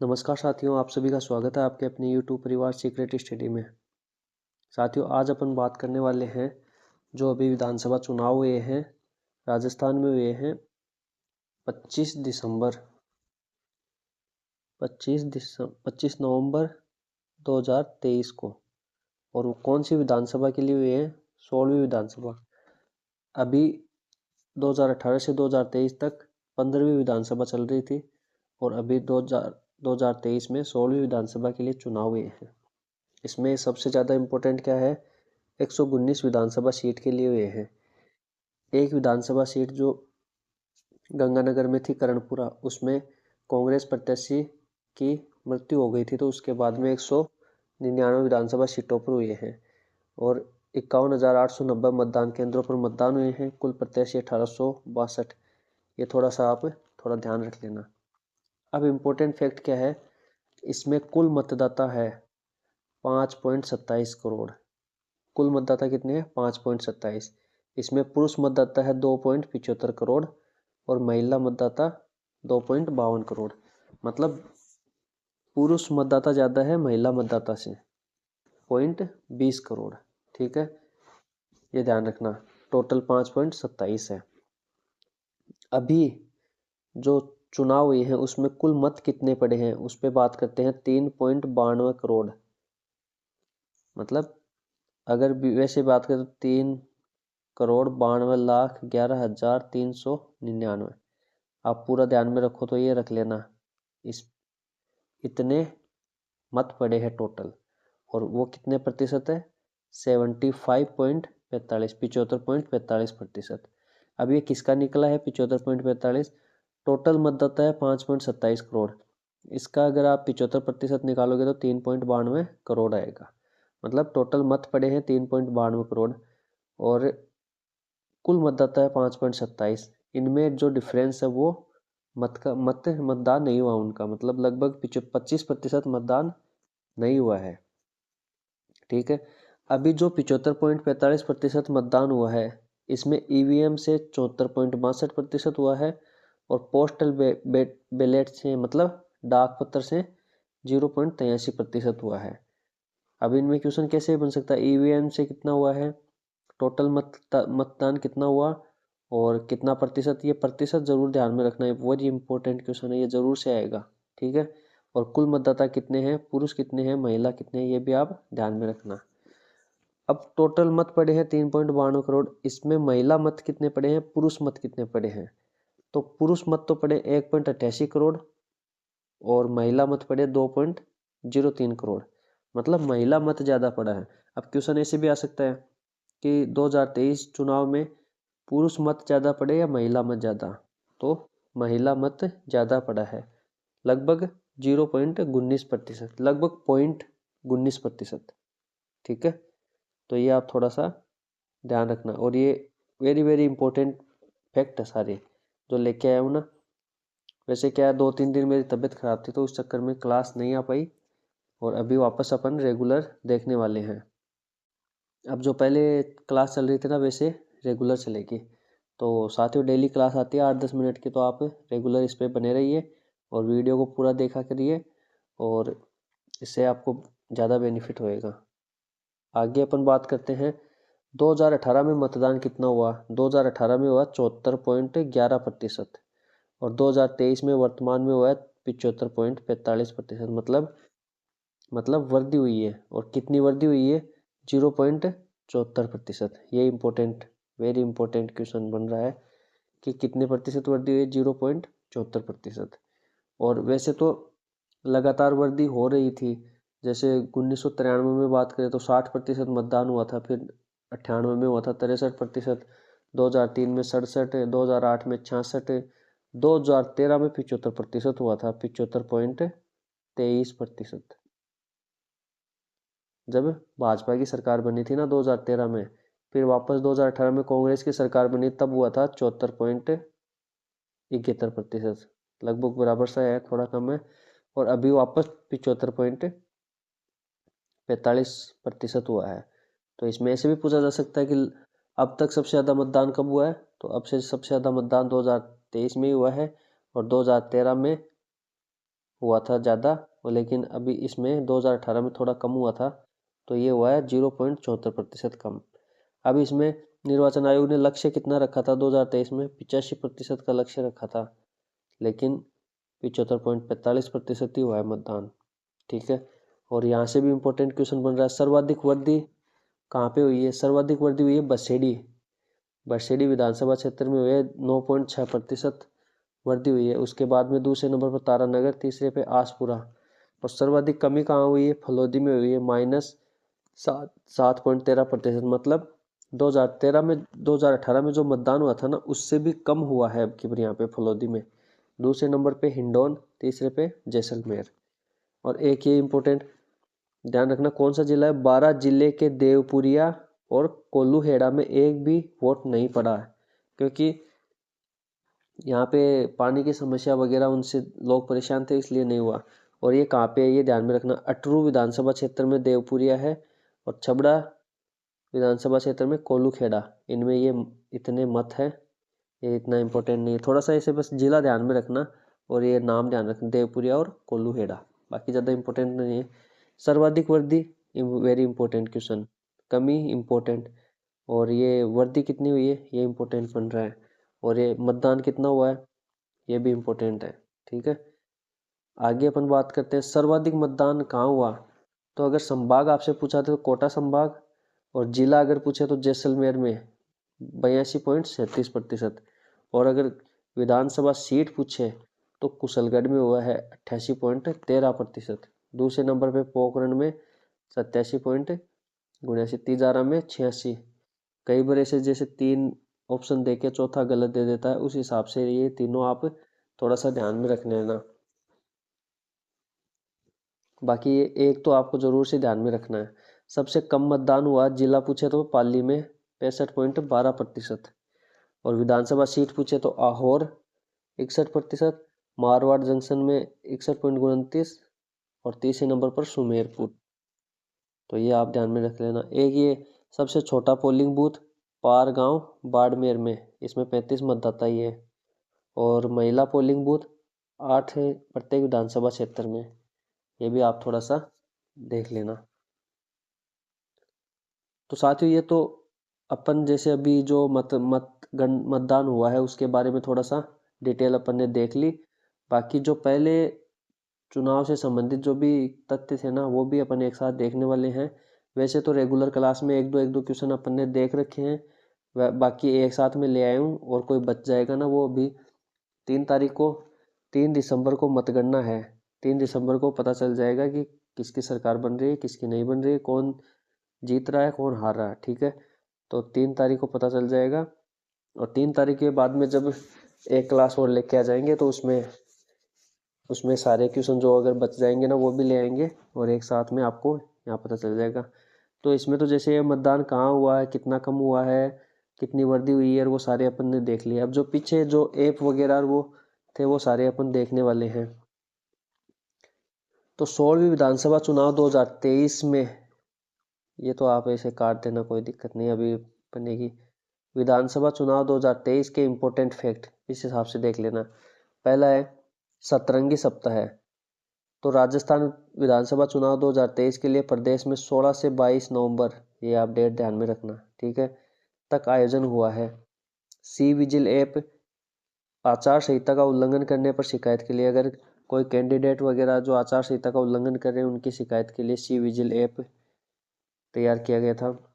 नमस्कार साथियों, आप सभी का स्वागत है आपके अपने YouTube परिवार सीक्रेट स्टडी में। साथियों, आज अपन बात करने वाले हैं जो अभी विधानसभा चुनाव हुए हैं, राजस्थान में हुए हैं 25 दिसंबर 25 नवंबर 2023 को। और वो कौन सी विधानसभा के लिए हुए हैं? 16वीं विधानसभा। अभी 2018 से 2023 तक 15वीं विधानसभा चल रही थी और अभी 2023 में 16वीं विधानसभा के लिए चुनाव हुए हैं। इसमें सबसे ज़्यादा इम्पोर्टेंट क्या है? 119 विधानसभा सीट के लिए हुए हैं। एक विधानसभा सीट जो गंगानगर में थी, करणपुरा, उसमें कांग्रेस प्रत्याशी की मृत्यु हो गई थी, तो उसके बाद में 199 विधानसभा सीटों पर हुए हैं और 51,890 मतदान केंद्रों पर मतदान हुए हैं। कुल प्रत्याशी 1862। ये थोड़ा सा आप थोड़ा ध्यान रख लेना। अब इम्पोर्टेंट फैक्ट क्या है? इसमें कुल मतदाता है 5.27 करोड़। कुल मतदाता कितने हैं? 5.27। इसमें पुरुष मतदाता है 2.75 करोड़ और महिला मतदाता 2.52 करोड़। मतलब पुरुष मतदाता ज़्यादा है महिला मतदाता से 0.20 करोड़। ठीक है, ये ध्यान रखना। टोटल 5.27 है। अभी जो चुनाव हुए हैं उसमें कुल मत कितने पड़े हैं उस पर बात करते हैं। 3.92 करोड़। मतलब अगर वैसे बात करें तो 3,92,11,399। आप पूरा ध्यान में रखो तो ये रख लेना। इस इतने मत पड़े हैं टोटल और वो कितने प्रतिशत है? 75.45 75.45%। अब ये किसका निकला है 75.45? टोटल मतदाता है 5.27 करोड़। इसका अगर आप 75% निकालोगे तो 3.92 करोड़ आएगा। मतलब टोटल मत पड़े हैं 3.92 करोड़ और कुल मतदाता है 5.27। इनमें जो डिफरेंस है वो मतदान नहीं हुआ उनका, मतलब लगभग 25% मतदान नहीं हुआ है। ठीक है, अभी जो 75.45% मतदान हुआ है इसमें ईवीएम से 74.62% हुआ है और पोस्टल बैलेट से मतलब डाक पत्र से 0.83% हुआ है। अब इनमें क्वेश्चन कैसे बन सकता है? ईवीएम से कितना हुआ है, टोटल मतदान कितना हुआ और कितना प्रतिशत? ये प्रतिशत जरूर ध्यान में रखना है, बहुत ही इंपॉर्टेंट क्वेश्चन है, ये जरूर से आएगा। ठीक है, और कुल मतदाता कितने हैं, पुरुष कितने हैं, महिला कितने हैं, ये भी आप ध्यान में रखना। अब टोटल मत पड़े हैं 3.92 करोड़। इसमें महिला मत कितने पड़े हैं, पुरुष मत कितने पड़े हैं? तो पुरुष मत तो पड़े 1.88 करोड़ और महिला मत पड़े 2.03 करोड़। मतलब महिला मत ज़्यादा पड़ा है। अब क्वेश्चन ऐसे भी आ सकता है कि 2023 चुनाव में पुरुष मत ज़्यादा पड़े या महिला मत ज़्यादा? तो महिला मत ज़्यादा पड़ा है, लगभग 0.19%, लगभग 0.19%। ठीक है, तो ये आप थोड़ा सा ध्यान रखना। और ये वेरी वेरी इंपॉर्टेंट फैक्ट है सारे जो लेके आया हूँ ना। वैसे क्या है, 2-3 दिन मेरी तबीयत ख़राब थी तो उस चक्कर में क्लास नहीं आ पाई और अभी वापस अपन रेगुलर देखने वाले हैं। अब जो पहले क्लास चल रही थी ना वैसे रेगुलर चलेगी। तो साथियों, डेली क्लास आती है 8-10 मिनट की, तो आप रेगुलर इस पर बने रहिए और वीडियो को पूरा देखा करिए और इससे आपको ज़्यादा बेनिफिट होएगा। आगे अपन बात करते हैं 2018 में मतदान कितना हुआ। 2018 में हुआ 74.11% और 2023 में वर्तमान में हुआ है 75.45%। मतलब वृद्धि हुई है। और कितनी वृद्धि हुई है? 0.74%। ये इम्पोर्टेंट, वेरी इंपॉर्टेंट क्वेश्चन बन रहा है कि कितने प्रतिशत वृद्धि हुई है? 0.74%। और वैसे तो लगातार वृद्धि हो रही थी। जैसे 1993 में बात करें तो 60% मतदान हुआ था, फिर 98 में हुआ था 63%, 2003 में 67, 2008 में 66, 2013 में 75% हुआ था, 75.23%। जब भाजपा की सरकार बनी थी ना 2013 में, फिर वापस 2018 में कांग्रेस की सरकार बनी, तब हुआ था 74.71%। लगभग बराबर सा है, थोड़ा कम है। और अभी वापस 75.45% हुआ है। तो इसमें ऐसे भी पूछा जा सकता है कि अब तक सबसे ज़्यादा मतदान कब हुआ है? तो अब से सबसे ज़्यादा मतदान 2023 में ही हुआ है और 2013 में हुआ था ज़्यादा, और लेकिन अभी इसमें 2018 में थोड़ा कम हुआ था, तो ये हुआ है 0.74% कम। अब इसमें निर्वाचन आयोग ने लक्ष्य कितना रखा था 2023 में? 85% का लक्ष्य रखा था, लेकिन 75.45% ही हुआ है मतदान। ठीक है, और यहाँ से भी इम्पोर्टेंट क्वेश्चन बन रहा है, सर्वाधिक वृद्धि कहाँ पे हुई है? सर्वाधिक वृद्धि हुई है बरसेडी विधानसभा क्षेत्र में हुई है, 9.6% वृद्धि हुई है। उसके बाद में दूसरे नंबर पर तारानगर, तीसरे पे आसपुरा, और सर्वाधिक कमी कहाँ हुई है? फलोदी में हुई है, -7.13%। मतलब 2018 में जो मतदान हुआ था ना, उससे भी कम हुआ है अब की बार यहाँ पे फलोदी में। दूसरे नंबर पे हिंडौन, तीसरे पे जैसलमेर। और एक ये इम्पोर्टेंट ध्यान रखना, कौन सा जिला है? 12 जिले के देवपुरिया और कोल्लूहेड़ा में एक भी वोट नहीं पड़ा है, क्योंकि यहाँ पे पानी की समस्या वगैरह उनसे लोग परेशान थे, इसलिए नहीं हुआ। और ये कहाँ पे है ये ध्यान में रखना, अटरू विधानसभा क्षेत्र में देवपुरिया है, और छबड़ा विधानसभा क्षेत्र में कोल्लूखेड़ा। इनमें ये इतने मत है, ये इतना इम्पोर्टेंट नहीं है, थोड़ा सा इसे बस जिला ध्यान में रखना और ये नाम ध्यान रखना, देवपुरिया और कोल्लूखेड़ा, बाकी ज़्यादा इम्पोर्टेंट नहीं है। सर्वाधिक वृद्धि वेरी इंपॉर्टेंट क्वेश्चन, कमी इम्पोर्टेंट, और ये वृद्धि कितनी हुई है ये इम्पोर्टेंट बन रहा है, और ये मतदान कितना हुआ है ये भी इम्पोर्टेंट है। ठीक है, आगे अपन बात करते हैं सर्वाधिक मतदान कहाँ हुआ। तो अगर संभाग आपसे पूछा तो कोटा संभाग, और जिला अगर पूछे तो जैसलमेर में 82.37%, और अगर विधानसभा सीट पूछे तो कुशलगढ़ में हुआ है 88.13%। दूसरे नंबर पे पोखरण में 87.79, तिजारा में 86। कई बार ऐसे जैसे 3 ऑप्शन देके चौथा गलत दे देता है, उस हिसाब से ये तीनों आप थोड़ा सा ध्यान में रख लेना। बाकी ये एक तो आपको जरूर से ध्यान में रखना है, सबसे कम मतदान हुआ जिला पूछे तो पाली में 65.12%, और विधानसभा सीट पूछे तो आहोर 61%, मारवाड़ जंक्शन में 61.29, और तीसरे नंबर पर सुमेरपुर। तो ये आप ध्यान में रख लेना। एक ये सबसे छोटा पोलिंग बूथ पार गांव बाड़मेर में, इसमें 35 मतदाता ही है, और महिला पोलिंग बूथ 8 है प्रत्येक विधानसभा क्षेत्र में, ये भी आप थोड़ा सा देख लेना। तो साथियों ये तो अपन जैसे अभी जो मतदान हुआ है उसके बारे में थोड़ा सा डिटेल अपन ने देख ली। बाकी जो पहले चुनाव से संबंधित जो भी तथ्य थे ना, वो भी अपन एक साथ देखने वाले हैं। वैसे तो रेगुलर क्लास में एक दो क्वेश्चन अपन ने देख रखे हैं, बाकी एक साथ में ले आया हूँ, और कोई बच जाएगा ना वो अभी 3 दिसंबर को मतगणना है। 3 दिसंबर को पता चल जाएगा कि किसकी सरकार बन रही है, किसकी नहीं बन रही है, कौन जीत रहा है, कौन हार रहा है। ठीक है, तो 3 तारीख को पता चल जाएगा, और 3 तारीख के बाद में जब एक क्लास और लेके आ जाएंगे तो उसमें सारे क्वेश्चन जो अगर बच जाएंगे ना वो भी ले आएंगे, और एक साथ में आपको यहाँ पता चल जाएगा। तो इसमें तो जैसे ये मतदान कहाँ हुआ है, कितना कम हुआ है, कितनी वृद्धि हुई है, वो सारे अपन ने देख लिया। अब जो पीछे जो ऐप वगैरह वो थे वो सारे अपन देखने वाले हैं। तो 16वीं विधानसभा चुनाव 2023 में, ये तो आप ऐसे काट देना, कोई दिक्कत नहीं अभी बनेगी। विधानसभा चुनाव 2023 के इम्पोर्टेंट फैक्ट इस हिसाब से देख लेना। पहला है सतरंगी सप्ताह है। तो राजस्थान विधानसभा चुनाव 2023 के लिए प्रदेश में 16 से 22 नवंबर, ये आप डेट ध्यान में रखना। ठीक है, तक आयोजन हुआ है। सी विजिल ऐप आचार संहिता का उल्लंघन करने पर शिकायत के लिए, अगर कोई कैंडिडेट वगैरह जो आचार संहिता का उल्लंघन कर रहे हैं उनकी शिकायत के लिए सी विजिल ऐप तैयार किया गया था।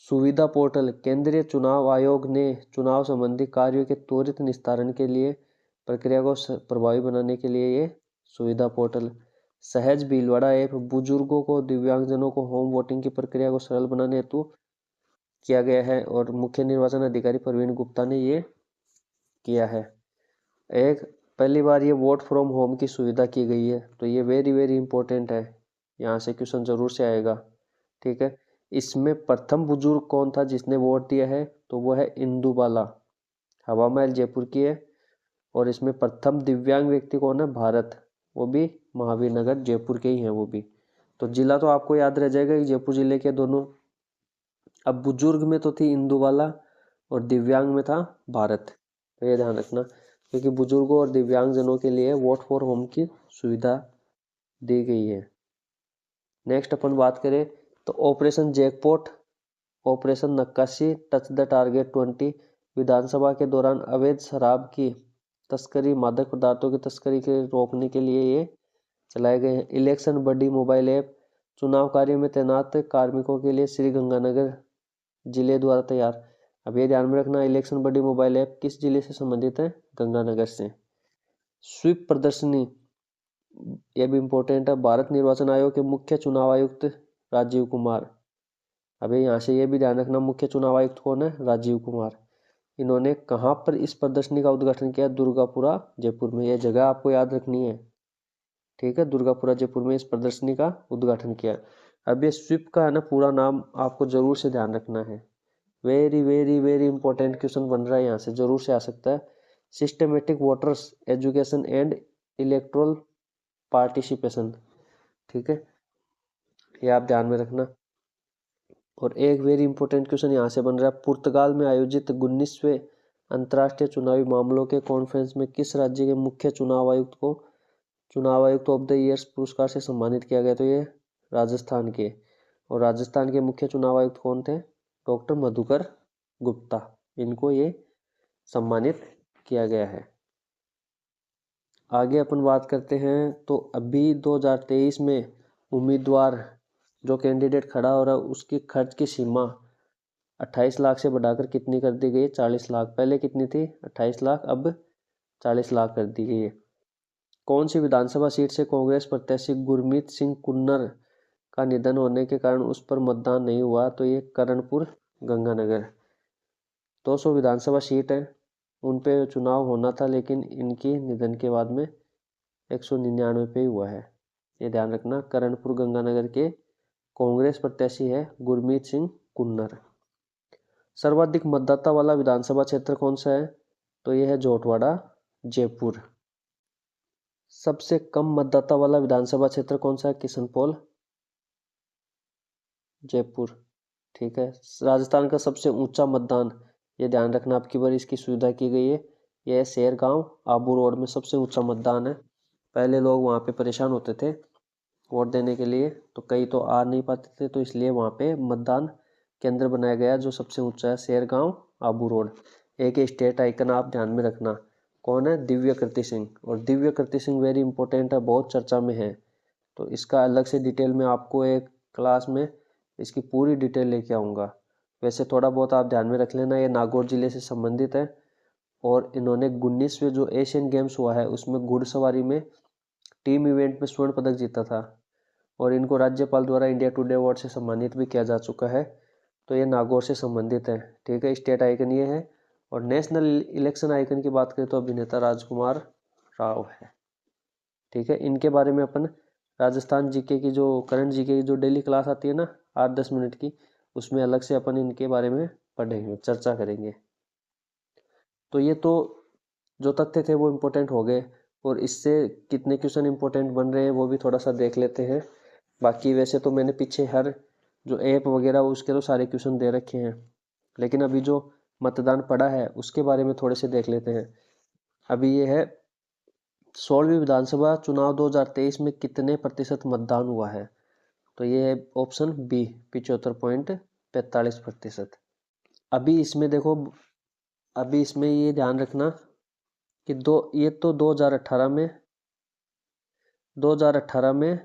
सुविधा पोर्टल, केंद्रीय चुनाव आयोग ने चुनाव संबंधी कार्यों के त्वरित निस्तारण के लिए प्रक्रिया को प्रभावी बनाने के लिए ये सुविधा पोर्टल। सहज भीलवाड़ा ऐप बुजुर्गों को, दिव्यांगजनों को होम वोटिंग की प्रक्रिया को सरल बनाने हेतु किया गया है, और मुख्य निर्वाचन अधिकारी प्रवीण गुप्ता ने ये किया है। एक पहली बार ये वोट फ्रॉम होम की सुविधा की गई है, तो ये वेरी वेरी इंपॉर्टेंट है, यहाँ से क्वेश्चन जरूर से आएगा। ठीक है, इसमें प्रथम बुजुर्ग कौन था जिसने वोट दिया है, तो वो है इंदुबाला, हवा महल जयपुर की है। और इसमें प्रथम दिव्यांग व्यक्ति कौन है, भारत, वो भी महावीर नगर जयपुर के ही हैं वो भी। तो जिला तो आपको याद रह जाएगा कि जयपुर जिले के दोनों। अब बुजुर्ग में तो थी इंदुबाला, और दिव्यांग में था भारत, तो ये ध्यान रखना। क्योंकि बुजुर्गों और दिव्यांगजनों के लिए वोट फॉर होम की सुविधा दी गई है। नेक्स्ट अपन बात करें तो ऑपरेशन जैकपॉट, ऑपरेशन नक्काशी, टच द टारगेट 20 विधानसभा के दौरान अवैध शराब की तस्करी, मादक पदार्थों की तस्करी के रोकने के लिए ये चलाए गए हैं। इलेक्शन बडी मोबाइल ऐप, चुनाव कार्य में तैनात कार्मिकों के लिए श्री गंगानगर जिले द्वारा तैयार। अब ये ध्यान में रखना, इलेक्शन बडी मोबाइल ऐप किस जिले से संबंधित है? गंगानगर से। स्वीप प्रदर्शनी, ये भी इम्पोर्टेंट है। भारत निर्वाचन आयोग के मुख्य चुनाव आयुक्त राजीव कुमार। अभी यहाँ से ये भी ध्यान रखना, मुख्य चुनाव आयुक्त कौन है? राजीव कुमार। इन्होंने कहाँ पर इस प्रदर्शनी का उद्घाटन किया? दुर्गापुरा जयपुर में। यह जगह आपको याद रखनी है, ठीक है। दुर्गापुरा जयपुर में इस प्रदर्शनी का उद्घाटन किया। अब ये स्वीप का है ना पूरा नाम आपको जरूर से ध्यान रखना है। Very very very important question बन रहा है, यहाँ से जरूर से आ सकता है। Systematic voters education and electoral participation, ठीक है, ये आप ध्यान में रखना। और एक वेरी इंपॉर्टेंट क्वेश्चन यहाँ से बन रहा है, पुर्तगाल में आयोजित 19वें अंतर्राष्ट्रीय चुनावी मामलों के कॉन्फ्रेंस में किस राज्य के मुख्य चुनाव आयुक्त को चुनाव आयुक्त ऑफ द ईयर पुरस्कार से सम्मानित किया गया? तो ये राजस्थान के। और राजस्थान के मुख्य चुनाव आयुक्त कौन थे? डॉक्टर मधुकर गुप्ता। इनको ये सम्मानित किया गया है। आगे अपन बात करते हैं तो अभी 2023 में उम्मीदवार जो कैंडिडेट खड़ा हो रहा है उसकी खर्च की सीमा 28 लाख से बढ़ाकर कितनी कर दी गई? 40 लाख। पहले कितनी थी? 28 लाख, अब 40 लाख कर दी गई है। कौन सी विधानसभा सीट से कांग्रेस प्रत्याशी गुरमीत सिंह कुन्नर का निधन होने के कारण उस पर मतदान नहीं हुआ? तो ये करणपुर गंगानगर। 200 विधानसभा सीट है, उन पे चुनाव होना था, लेकिन इनकी निधन के बाद में 199 पे ही हुआ है। ये ध्यान रखना, करणपुर गंगानगर के कांग्रेस प्रत्याशी है गुरमीत सिंह कुन्नर। सर्वाधिक मतदाता वाला विधानसभा क्षेत्र कौन सा है? तो यह है जोटवाड़ा जयपुर। सबसे कम मतदाता वाला विधानसभा क्षेत्र कौन सा है? किशनपोल जयपुर, ठीक है। राजस्थान का सबसे ऊंचा मतदान, ये ध्यान रखना, आपकी बार इसकी सुविधा की गई है। यह शेरगांव आबू रोड में सबसे ऊंचा मतदान है। पहले लोग वहाँ पे परेशान होते थे वोट देने के लिए, तो कई तो आ नहीं पाते थे, तो इसलिए वहाँ पे मतदान केंद्र बनाया गया जो सबसे ऊंचा है, शेरगांव आबू रोड। एक स्टेट आइकन आप ध्यान में रखना, कौन है? दिव्य कृति सिंह। और दिव्य कृति सिंह वेरी इंपॉर्टेंट है, बहुत चर्चा में है, तो इसका अलग से डिटेल में आपको एक क्लास में इसकी पूरी डिटेल लेके आऊँगा। वैसे थोड़ा बहुत आप ध्यान में रख लेना, ये नागौर जिले से संबंधित है। और इन्होंने 19वें जो एशियन गेम्स हुआ है उसमें घुड़सवारी में टीम इवेंट में स्वर्ण पदक जीता था, और इनको राज्यपाल द्वारा इंडिया टुडे अवार्ड से सम्मानित भी किया जा चुका है। तो ये नागौर से संबंधित है, ठीक है। स्टेट आइकन ये है। और नेशनल इलेक्शन आइकन की बात करें तो अभिनेता राजकुमार राव है, ठीक है। इनके बारे में अपन राजस्थान जीके की जो करंट जीके की जो डेली क्लास आती है ना 8-10 मिनट की, उसमें अलग से अपन इनके बारे में पढ़ेंगे, चर्चा करेंगे। तो ये तो जो तथ्य थे वो इम्पोर्टेंट हो गए, और इससे कितने क्वेश्चन इम्पोर्टेंट बन रहे हैं वो भी थोड़ा सा देख लेते हैं। बाकी वैसे तो मैंने पीछे हर जो ऐप वगैरह उसके तो सारे क्वेश्चन दे रखे हैं, लेकिन अभी जो मतदान पड़ा है उसके बारे में थोड़े से देख लेते हैं। अभी ये है 16वीं विधानसभा चुनाव 2023 में कितने प्रतिशत मतदान हुआ है? तो ये है ऑप्शन बी 75.45%। अभी इसमें देखो, अभी इसमें ये ध्यान रखना कि ये तो 2018 में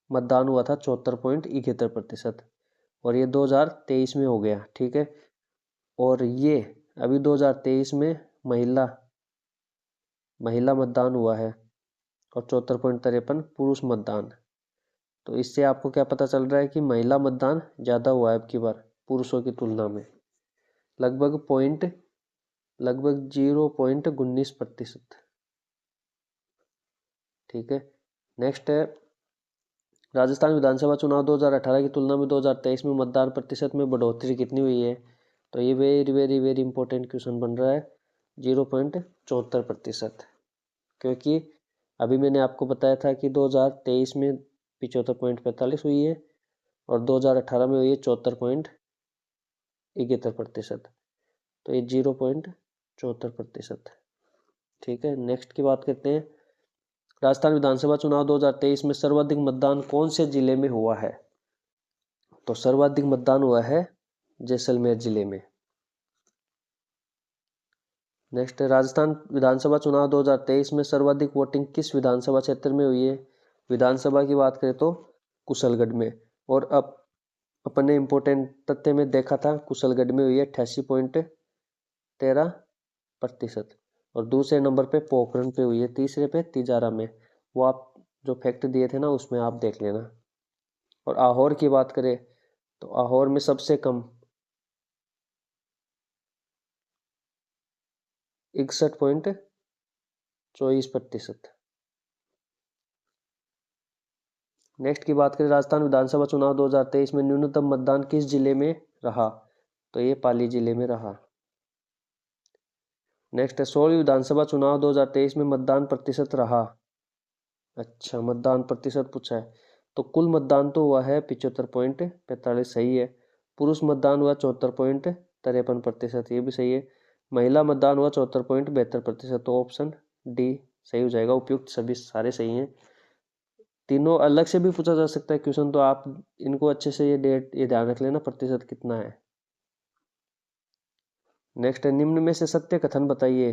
मतदान हुआ था 74.71%, और ये 2023 में हो गया, ठीक है। और ये अभी 2023 में महिला मतदान हुआ है, और 74.53 पुरुष मतदान। तो इससे आपको क्या पता चल रहा है कि महिला मतदान ज़्यादा हुआ है अब की बार पुरुषों की तुलना में, लगभग 0.19%, ठीक है। नेक्स्ट है, राजस्थान विधानसभा चुनाव 2018 की तुलना में 2023 में मतदान प्रतिशत में बढ़ोतरी कितनी हुई है? तो ये very very very important question बन रहा है, 0.74%। क्योंकि अभी मैंने आपको बताया था कि 2023 में 75.45 हुई है, और 2018 में हुई है 74.71%, तो ये 0.74 74%। ठीक है, नेक्स्ट की बात करते हैं। राजस्थान विधानसभा चुनाव 2023 में सर्वाधिक मतदान कौन से जिले में हुआ है? तो सर्वाधिक मतदान हुआ है जैसलमेर जिले में। नेक्स्ट, राजस्थान विधानसभा चुनाव 2023 में सर्वाधिक वोटिंग किस विधानसभा क्षेत्र में हुई है? विधानसभा की बात करें तो कुशलगढ़ में। और अब अपने इम्पोर्टेंट तथ्य में देखा था, कुशलगढ़ में हुई है 88.13%। और दूसरे नंबर पे पोखरण पे हुई है, तीसरे पे तिजारा में। वो आप जो फैक्ट दिए थे ना उसमें आप देख लेना। और आहोर की बात करें तो आहोर में सबसे कम 61.24%। नेक्स्ट की बात करें, राजस्थान विधानसभा चुनाव 2023 में न्यूनतम मतदान किस जिले में रहा? तो ये पाली जिले में रहा। नेक्स्ट है, 16वीं विधानसभा चुनाव 2023 में मतदान प्रतिशत रहा। अच्छा, मतदान प्रतिशत पूछा है तो कुल मतदान तो हुआ है 75.45, सही है। पुरुष मतदान हुआ 74.53%, ये भी सही है। महिला मतदान हुआ 74.72%, तो ऑप्शन डी सही हो जाएगा। उपयुक्त सभी सारे सही हैं। तीनों अलग से भी पूछा जा सकता है क्वेश्चन, तो आप इनको अच्छे से ये ध्यान रख लेना प्रतिशत कितना है। नेक्स्ट है, निम्न में से सत्य कथन बताइए।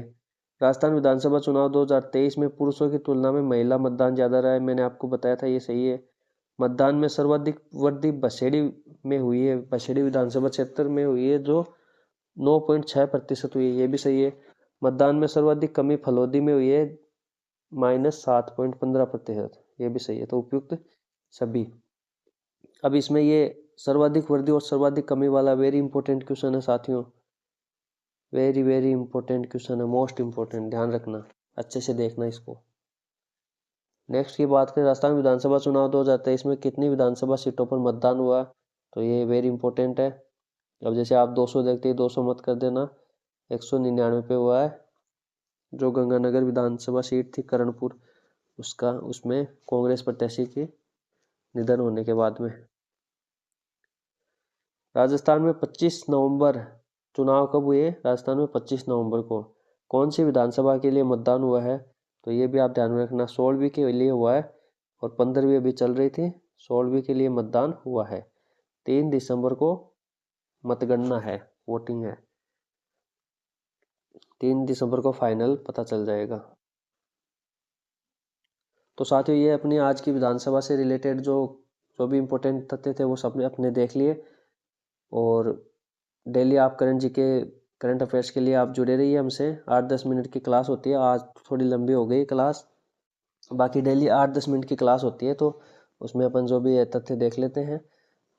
राजस्थान विधानसभा चुनाव 2023 में पुरुषों की तुलना में महिला मतदान ज्यादा रहा है, मैंने आपको बताया था, ये सही है। मतदान में सर्वाधिक वृद्धि बसेड़ी में हुई है, बसेड़ी विधानसभा क्षेत्र में हुई है, जो 9.6% हुई है, ये भी सही है। मतदान में सर्वाधिक कमी फलोदी में हुई है, -7.15%, ये भी सही है। तो उपयुक्त सभी। अब इसमें ये सर्वाधिक वृद्धि और सर्वाधिक कमी वाला वेरी इंपॉर्टेंट क्वेश्चन है साथियों, वेरी वेरी इंपॉर्टेंट क्वेश्चन है, मोस्ट इंपॉर्टेंट, ध्यान रखना, अच्छे से देखना इसको। नेक्स्ट की बात करें, राजस्थान विधानसभा चुनाव 2023 में कितनी विधानसभा सीटों पर मतदान हुआ? तो ये वेरी इंपॉर्टेंट है। अब जैसे आप 200 देखते हैं, 200 मत कर देना, 199 पे हुआ है। जो गंगानगर विधानसभा सीट थी करणपुर, उसका उसमें कांग्रेस प्रत्याशी के निधन होने के बाद में। राजस्थान में 25 नवंबर चुनाव कब हुए? राजस्थान में 25 नवंबर को। कौन सी विधानसभा के लिए मतदान हुआ है? तो ये भी आप ध्यान में रखना, 16वीं के लिए हुआ है और 15वीं अभी चल रही थी, 16वीं के लिए मतदान हुआ है। 3 दिसंबर को मतगणना है, वोटिंग है। 3 दिसंबर को फाइनल पता चल जाएगा। तो साथियों, ये अपनी आज की विधानसभा से रिलेटेड जो भी इम्पोर्टेंट तथ्य थे वो सब अपने देख लिए। और डेली आप करंट अफेयर्स के लिए आप जुड़े रहिए हमसे। 8-10 मिनट की क्लास होती है, आज थोड़ी लंबी हो गई क्लास, बाकी डेली 8-10 मिनट की क्लास होती है, तो उसमें अपन जो भी तथ्य देख लेते हैं।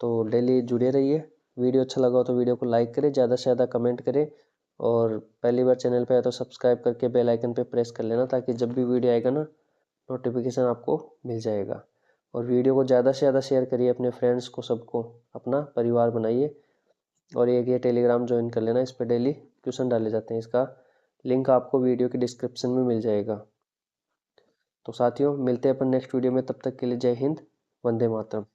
तो डेली जुड़े रहिए। वीडियो अच्छा लगा हो तो वीडियो को लाइक करें, ज़्यादा से ज़्यादा कमेंट करें, और पहली बार चैनल पे आए तो सब्सक्राइब करके बेल आइकन पे प्रेस कर लेना, ताकि जब भी वीडियो आएगा ना नोटिफिकेशन आपको मिल जाएगा। और वीडियो को ज़्यादा से ज़्यादा शेयर करिए अपने फ्रेंड्स को, सबको अपना परिवार बनाइए। और एक ये टेलीग्राम ज्वाइन कर लेना, इस पर डेली क्वेश्चन डाले जाते हैं, इसका लिंक आपको वीडियो के डिस्क्रिप्शन में मिल जाएगा। तो साथियों, मिलते हैं अपन नेक्स्ट वीडियो में, तब तक के लिए जय हिंद, वंदे मातरम।